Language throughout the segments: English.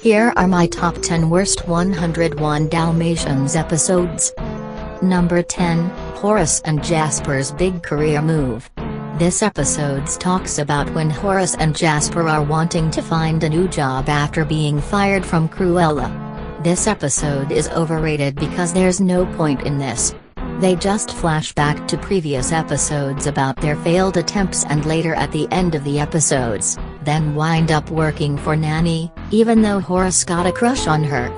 Here are my top 10 worst 101 Dalmatians episodes. Number 10, Horace and Jasper's big career move. This episode talks about when Horace and Jasper are wanting to find a new job after being fired from Cruella. This episode is overrated because there's no point in this. They just flash back to previous episodes about their failed attempts and later at the end of the episodes, then wind up working for Nanny, even though Horace got a crush on her.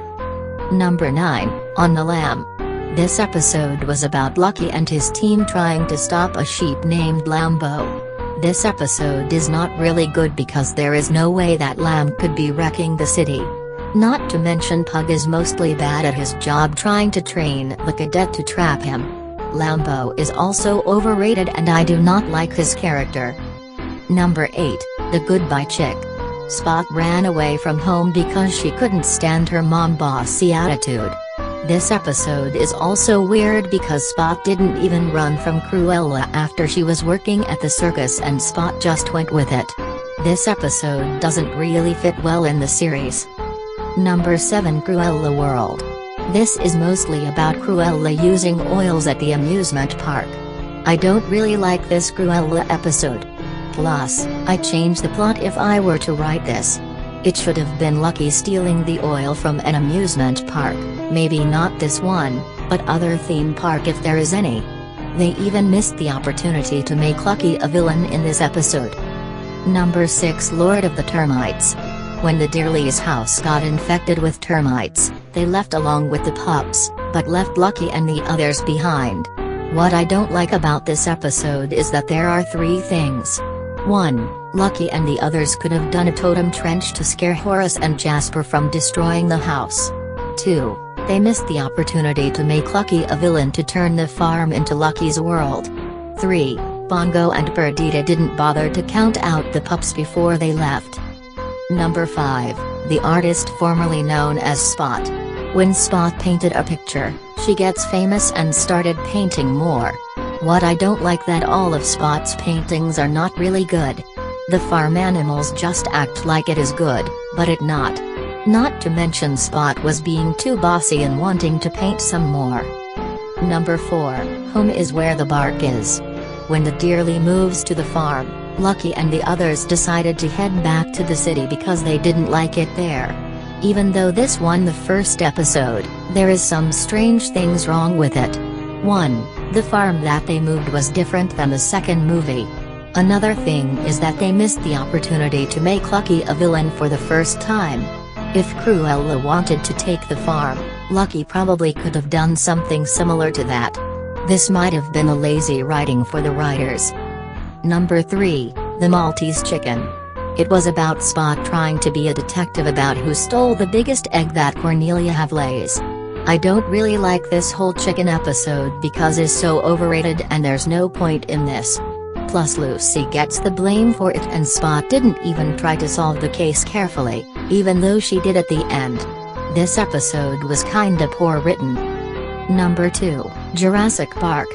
Number 9, On the Lam. This episode was about Lucky and his team trying to stop a sheep named Lambo. This episode is not really good because there is no way that Lamb could be wrecking the city. Not to mention Pug is mostly bad at his job trying to train the cadet to trap him. Lambo is also overrated and I do not like his character. Number 8, The Goodbye Chick. Spot ran away from home because she couldn't stand her mom bossy attitude. This episode is also weird because Spot didn't even run from Cruella after she was working at the circus and Spot just went with it. This episode doesn't really fit well in the series. Number 7, Cruella World. This is mostly about Cruella using oils at the amusement park. I don't really like this Cruella episode. Plus, I change the plot if I were to write this. It should have been Lucky stealing the oil from an amusement park, maybe not this one, but other theme park if there is any. They even missed the opportunity to make Lucky a villain in this episode. Number 6, Lord of the Termites. When the Dearlys' house got infected with termites, they left along with the pups, but left Lucky and the others behind. What I don't like about this episode is that there are 3 things. 1. Lucky and the others could have done a totem trench to scare Horace and Jasper from destroying the house. 2. They missed the opportunity to make Lucky a villain to turn the farm into Lucky's world. 3. Bongo and Perdita didn't bother to count out the pups before they left. Number 5, the artist formerly known as Spot. When Spot painted a picture, she gets famous and started painting more. What I don't like that all of Spot's paintings are not really good. The farm animals just act like it is good, but it not. Not to mention Spot was being too bossy and wanting to paint some more. Number 4, Home is where the bark is. When the Dearly moves to the farm, Lucky and the others decided to head back to the city because they didn't like it there. Even though this won the first episode, there is some strange things wrong with it. 1. The farm that they moved was different than the second movie. Another thing is that they missed the opportunity to make Lucky a villain for the first time. If Cruella wanted to take the farm, Lucky probably could have done something similar to that. This might have been a lazy writing for the writers. Number 3, The Maltese Chicken. It was about Spot trying to be a detective about who stole the biggest egg that Cornelia have lays. I don't really like this whole chicken episode because it's so overrated and there's no point in this. Plus Lucy gets the blame for it and Spot didn't even try to solve the case carefully, even though she did at the end. This episode was kinda poor written. Number 2, Jurassic Park.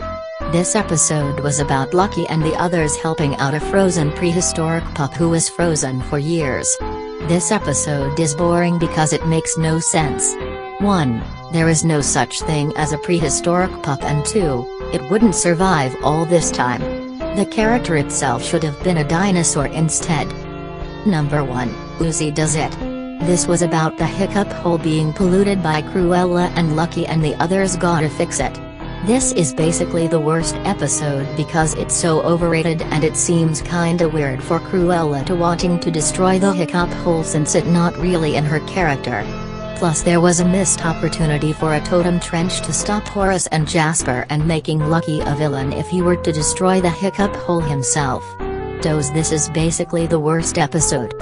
This episode was about Lucky and the others helping out a frozen prehistoric pup who was frozen for years. This episode is boring because it makes no sense. 1. There is no such thing as a prehistoric pup and 2. It wouldn't survive all this time. The character itself should have been a dinosaur instead. Number 1, Uzi Does It. This was about the hiccup hole being polluted by Cruella and Lucky and the others gotta fix it. This is basically the worst episode because it's so overrated and it seems kinda weird for Cruella to wanting to destroy the hiccup hole since it's not really in her character. Plus there was a missed opportunity for a totem trench to stop Horace and Jasper and making Lucky a villain if he were to destroy the hiccup hole himself. This is basically the worst episode.